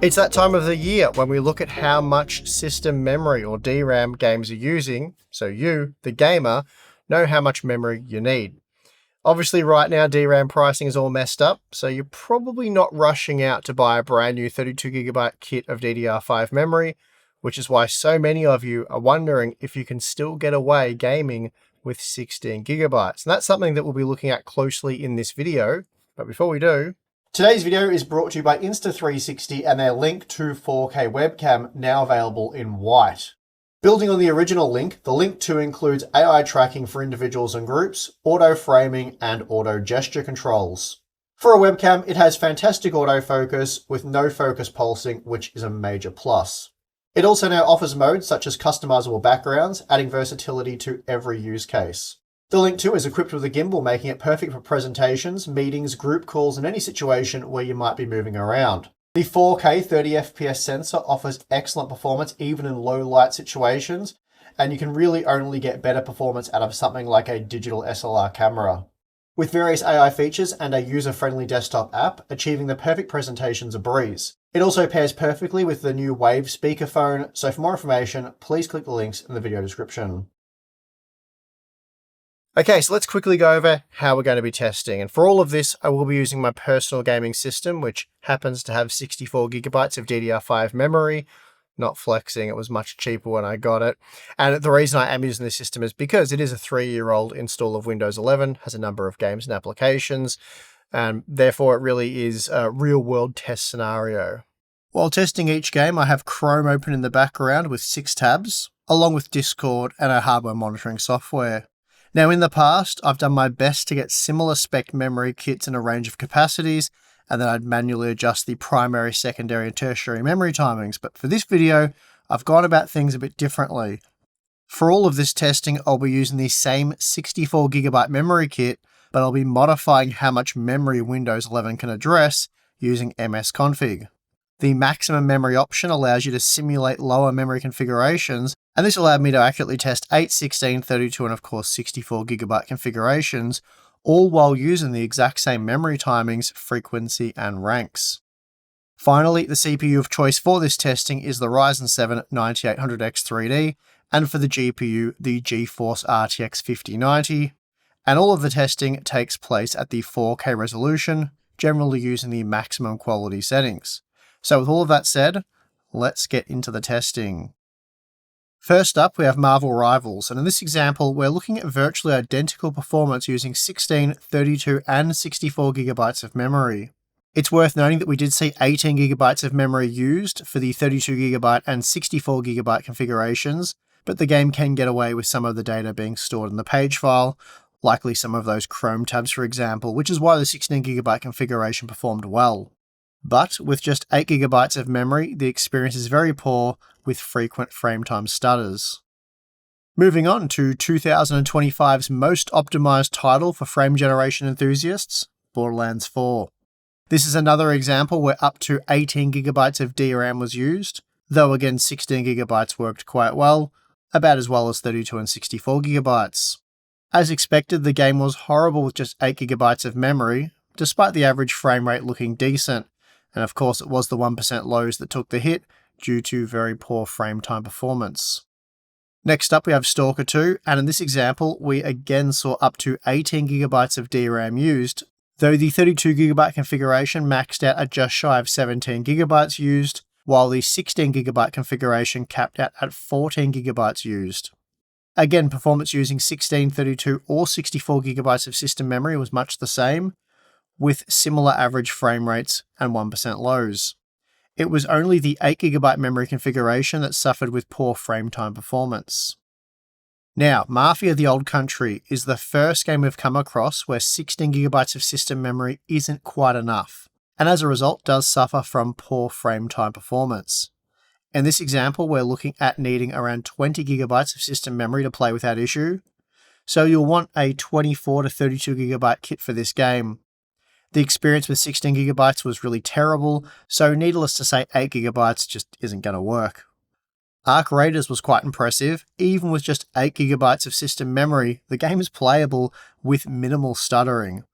It's that time of the year when we look at how much system memory or DRAM games are using, so you, the gamer, know how much memory you need. Obviously right now DRAM pricing is all messed up, so you're probably not rushing out to buy a brand new 32GB kit of DDR5 memory, which is why so many of you are wondering if you can still get away gaming with 16GB. And that's something that we'll be looking at closely in this video. But before we do, today's video is brought to you by Insta360 and their Link to 4K webcam, now available in white. Building on the original Link, the Link 2 includes AI tracking for individuals and groups, auto framing, and auto gesture controls. For a webcam, it has fantastic autofocus with no focus pulsing, which is a major plus. It also now offers modes such as customizable backgrounds, adding versatility to every use case. The Link 2 is equipped with a gimbal, making it perfect for presentations, meetings, group calls, and any situation where you might be moving around. The 4K 30fps sensor offers excellent performance even in low light situations, and you can really only get better performance out of something like a digital SLR camera. With various AI features and a user-friendly desktop app, achieving the perfect presentation's a breeze. It also pairs perfectly with the new Wave speakerphone, so for more information, please click the links in the video description. Okay, so let's quickly go over how we're going to be testing. And for all of this, I will be using my personal gaming system, which happens to have 64GB of DDR5 memory. Not flexing, it was much cheaper when I got it. And the reason I am using this system is because it is a 3-year-old install of Windows 11, has a number of games and applications, and therefore it really is a real-world test scenario. While testing each game, I have Chrome open in the background with 6 tabs, along with Discord and our hardware monitoring software. Now, in the past, I've done my best to get similar spec memory kits in a range of capacities, and then I'd manually adjust the primary, secondary, and tertiary memory timings. But for this video, I've gone about things a bit differently. For all of this testing, I'll be using the same 64GB memory kit, but I'll be modifying how much memory Windows 11 can address using msconfig. The maximum memory option allows you to simulate lower memory configurations, and this allowed me to accurately test 8, 16, 32, and of course 64GB configurations, all while using the exact same memory timings, frequency, and ranks. Finally, the CPU of choice for this testing is the Ryzen 7 9800X 3D, and for the GPU, the GeForce RTX 5090, and all of the testing takes place at the 4K resolution, generally using the maximum quality settings. So with all of that said, let's get into the testing. First up, we have Marvel Rivals, and in this example, we're looking at virtually identical performance using 16, 32, and 64GB of memory. It's worth noting that we did see 18GB of memory used for the 32GB and 64GB configurations, but the game can get away with some of the data being stored in the page file, likely some of those Chrome tabs for example, which is why the 16GB configuration performed well. But with just 8GB of memory, the experience is very poor with frequent frame time stutters. Moving on to 2025's most optimized title for frame generation enthusiasts, Borderlands 4. This is another example where up to 18GB of DRAM was used, though again 16GB worked quite well as 32 and 64GB. As expected, the game was horrible with just 8GB of memory, despite the average frame rate looking decent. And of course, it was the 1% lows that took the hit due to very poor frame time performance. Next up, we have Stallker 2, and in this example, we again saw up to 18GB of DRAM used, though the 32GB configuration maxed out at just shy of 17GB used, while the 16GB configuration capped out at 14GB used. Again, performance using 16, 32, or 64GB of system memory was much the same, with similar average frame rates and 1% lows. It was only the 8GB memory configuration that suffered with poor frame time performance. Now, Mafia The Old Country is the first game we've come across where 16GB of system memory isn't quite enough, and as a result does suffer from poor frame time performance. In this example, we're looking at needing around 20GB of system memory to play without issue, so you'll want a 24 to 32GB kit for this game. The experience with 16GB was really terrible, so needless to say 8GB just isn't going to work. Arc Raiders was quite impressive. Even with just 8GB of system memory, the game is playable with minimal stuttering.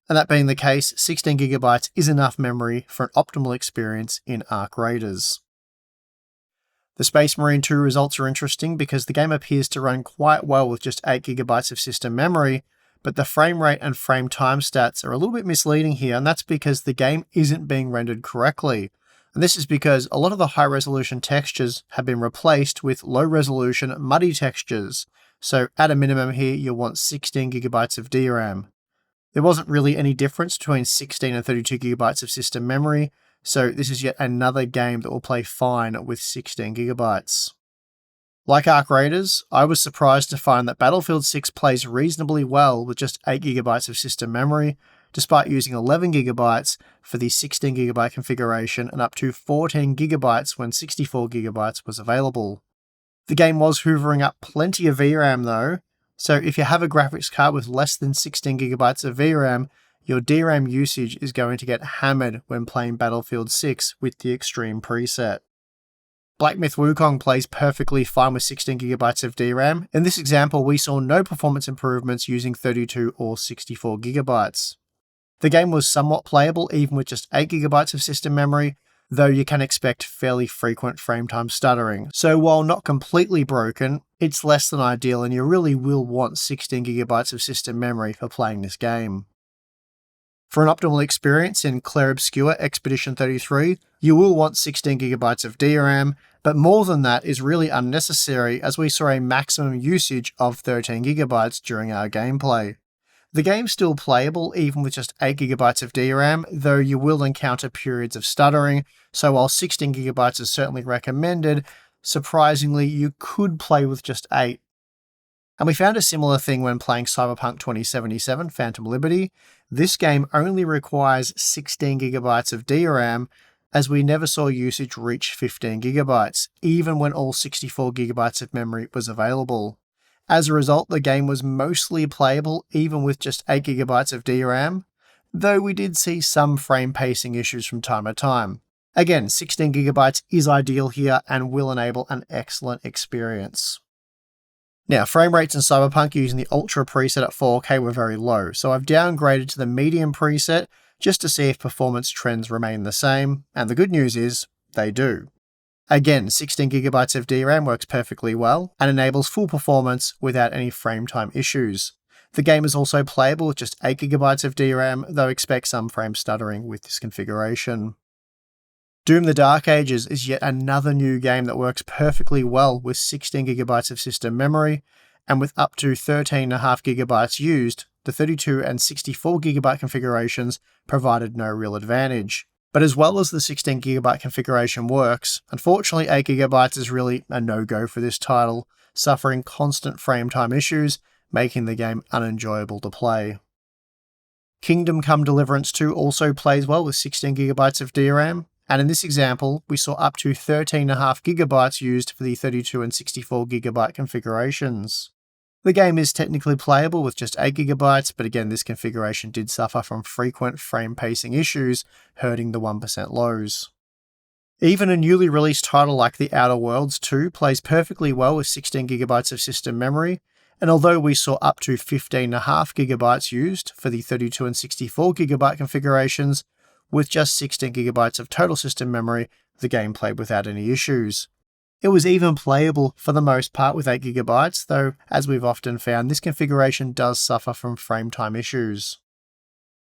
And that being the case, 16GB is enough memory for an optimal experience in Arc Raiders. The Space Marine 2 results are interesting because the game appears to run quite well with just 8GB of system memory, but the frame rate and frame time stats are a little bit misleading here, and that's because the game isn't being rendered correctly. And this is because a lot of the high-resolution textures have been replaced with low-resolution, muddy textures. So at a minimum here, you'll want 16GB of DRAM. There wasn't really any difference between 16 and 32GB of system memory, so this is yet another game that will play fine with 16GB. Like Arc Raiders, I was surprised to find that Battlefield 6 plays reasonably well with just 8GB of system memory, despite using 11GB for the 16GB configuration and up to 14GB when 64GB was available. The game was hoovering up plenty of VRAM though, so if you have a graphics card with less than 16GB of VRAM, your DRAM usage is going to get hammered when playing Battlefield 6 with the Extreme preset. Black Myth Wukong plays perfectly fine with 16GB of DRAM. In this example, we saw no performance improvements using 32 or 64GB. The game was somewhat playable even with just 8GB of system memory, though you can expect fairly frequent frame time stuttering. So while not completely broken, it's less than ideal and you really will want 16GB of system memory for playing this game. For an optimal experience in Clair Obscur Expedition 33, you will want 16GB of DRAM, but more than that is really unnecessary as we saw a maximum usage of 13GB during our gameplay. The game's still playable even with just 8GB of DRAM, though you will encounter periods of stuttering, so while 16GB is certainly recommended, surprisingly you could play with just 8. And we found a similar thing when playing Cyberpunk 2077 Phantom Liberty. This game only requires 16GB of DRAM, as we never saw usage reach 15GB, even when all 64GB of memory was available. As a result, the game was mostly playable even with just 8GB of DRAM, though we did see some frame pacing issues from time to time. Again, 16GB is ideal here and will enable an excellent experience. Now, frame rates in Cyberpunk using the Ultra preset at 4K were very low, so I've downgraded to the Medium preset just to see if performance trends remain the same, and the good news is, they do. Again, 16GB of DRAM works perfectly well, and enables full performance without any frame time issues. The game is also playable with just 8GB of DRAM, though expect some frame stuttering with this configuration. Doom the Dark Ages is yet another new game that works perfectly well with 16GB of system memory, and with up to 13.5GB used, the 32 and 64GB configurations provided no real advantage. But as well as the 16GB configuration works, unfortunately 8GB is really a no-go for this title, suffering constant frame time issues, making the game unenjoyable to play. Kingdom Come Deliverance 2 also plays well with 16GB of DRAM, and in this example, we saw up to 13.5GB used for the 32 and 64GB configurations. The game is technically playable with just 8GB, but again this configuration did suffer from frequent frame pacing issues, hurting the 1% lows. Even a newly released title like The Outer Worlds 2 plays perfectly well with 16GB of system memory, and although we saw up to 15.5GB used for the 32 and 64GB configurations, with just 16GB of total system memory, the game played without any issues. It was even playable for the most part with 8GB, though, as we've often found, this configuration does suffer from frame time issues.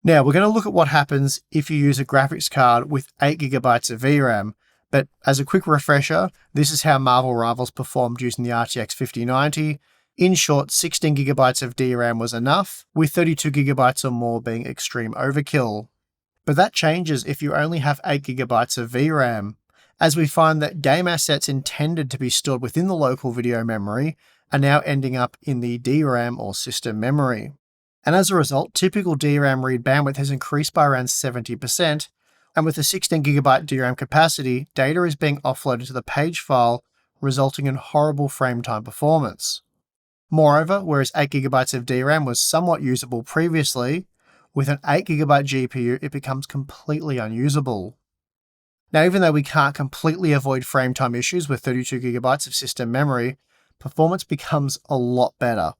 Now, we're going to look at what happens if you use a graphics card with 8GB of VRAM, but as a quick refresher, this is how Marvel Rivals performed using the RTX 5090. In short, 16GB of DRAM was enough, with 32GB or more being extreme overkill. But that changes if you only have 8GB of VRAM, as we find that game assets intended to be stored within the local video memory are now ending up in the DRAM or system memory. And as a result, typical DRAM read bandwidth has increased by around 70%, and with a 16GB DRAM capacity, data is being offloaded to the page file, resulting in horrible frame time performance. Moreover, whereas 8GB of DRAM was somewhat usable previously, with an 8GB GPU, it becomes completely unusable. Now, even though we can't completely avoid frame time issues with 32GB of system memory, performance becomes a lot better.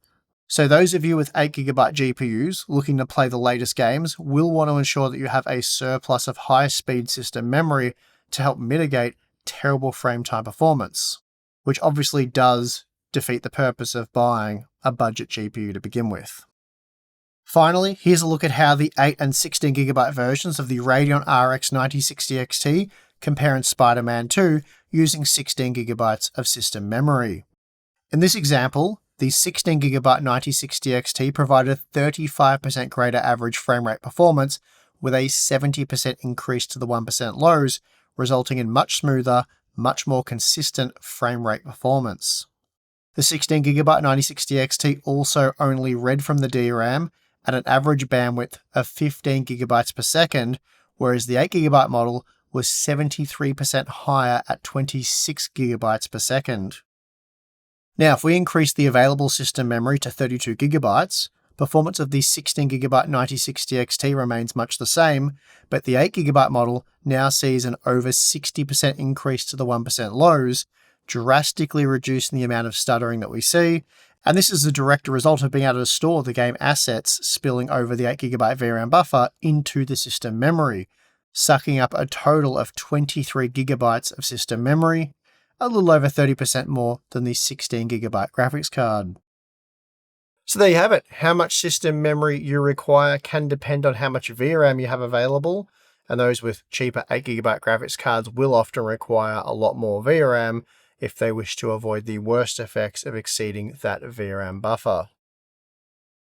So those of you with 8GB GPUs looking to play the latest games will want to ensure that you have a surplus of high-speed system memory to help mitigate terrible frame time performance, which obviously does defeat the purpose of buying a budget GPU to begin with. Finally, here's a look at how the 8 and 16GB versions of the Radeon RX 9060 XT compare in Spider-Man 2 using 16GB of system memory. In this example, the 16GB 9060 XT provided 35% greater average frame rate performance with a 70% increase to the 1% lows, resulting in much smoother, much more consistent frame rate performance. The 16GB 9060 XT also only read from the DRAM at an average bandwidth of 15GB per second, whereas the 8GB model was 73% higher at 26GB per second. Now, if we increase the available system memory to 32GB, performance of the 16GB 9060 XT remains much the same, but the 8GB model now sees an over 60% increase to the 1% lows, drastically reducing the amount of stuttering that we see, and this is a direct result of being able to store the game assets spilling over the 8GB VRAM buffer into the system memory, sucking up a total of 23GB of system memory, a little over 30% more than the 16GB graphics card. So there you have it. How much system memory you require can depend on how much VRAM you have available, and those with cheaper 8GB graphics cards will often require a lot more VRAM if they wish to avoid the worst effects of exceeding that VRAM buffer.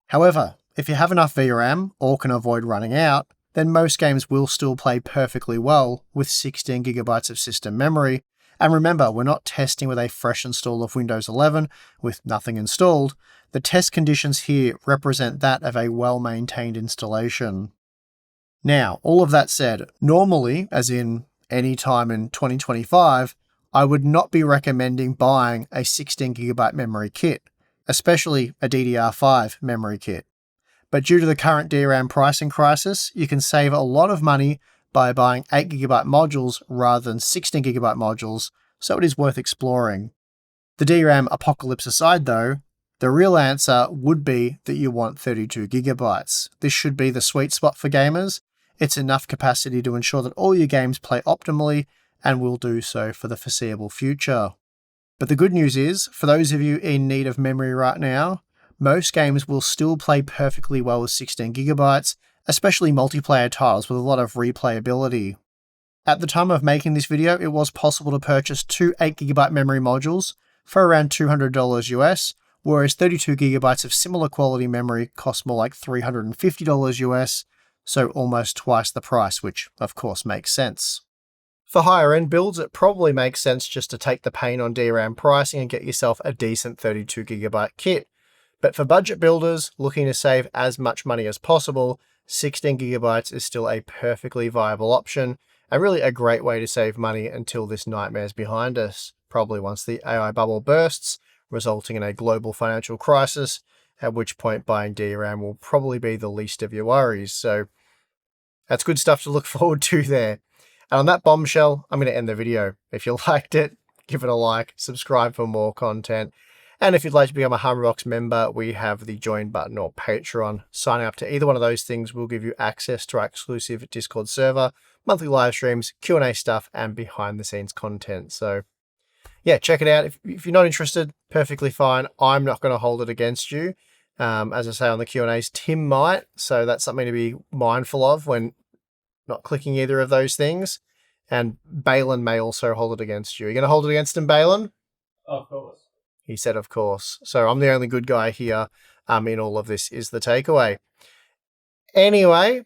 However, if you have enough VRAM or can avoid running out, then most games will still play perfectly well with 16GB of system memory. And remember, we're not testing with a fresh install of Windows 11 with nothing installed. The test conditions here represent that of a well-maintained installation. Now, all of that said, normally, as in any time in 2025, I would not be recommending buying a 16GB memory kit, especially a DDR5 memory kit. But due to the current DRAM pricing crisis, you can save a lot of money by buying 8GB modules rather than 16GB modules, so it is worth exploring. The DRAM apocalypse aside though, the real answer would be that you want 32GB. This should be the sweet spot for gamers. It's enough capacity to ensure that all your games play optimally and will do so for the foreseeable future. But the good news is, for those of you in need of memory right now, most games will still play perfectly well with 16GB, especially multiplayer titles with a lot of replayability. At the time of making this video, it was possible to purchase two 8GB memory modules for around $200 US, whereas 32GB of similar quality memory cost more like $350 US, so almost twice the price, which of course makes sense. For higher end builds, it probably makes sense just to take the pain on DRAM pricing and get yourself a decent 32GB kit. But for budget builders looking to save as much money as possible, 16GB is still a perfectly viable option, and really a great way to save money until this nightmare's behind us, probably once the AI bubble bursts, resulting in a global financial crisis, at which point buying DRAM will probably be the least of your worries. So that's good stuff to look forward to there. And on that bombshell, I'm going to end the video. If you liked it, give it a like, subscribe for more content. And if you'd like to become a Unboxed member, we have the join button or Patreon. Signing up to either one of those things will give you access to our exclusive Discord server, monthly live streams, Q&A stuff, and behind the scenes content. So yeah, check it out. If you're not interested, perfectly fine. I'm not going to hold it against you. As I say on the Q&As, Tim might. So that's something to be mindful of when not clicking either of those things. And Balin may also hold it against you. Are you going to hold it against him, Balin? Of course. He said, of course. So I'm the only good guy here in all of this is the takeaway. Anyway,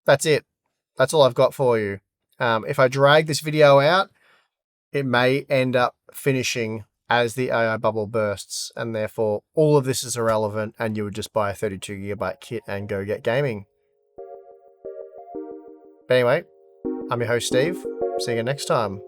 that's it. That's all I've got for you. If I drag this video out, it may end up finishing as the AI bubble bursts, and therefore all of this is irrelevant, and you would just buy a 32GB kit and go get gaming. But anyway, I'm your host, Steve. See you next time.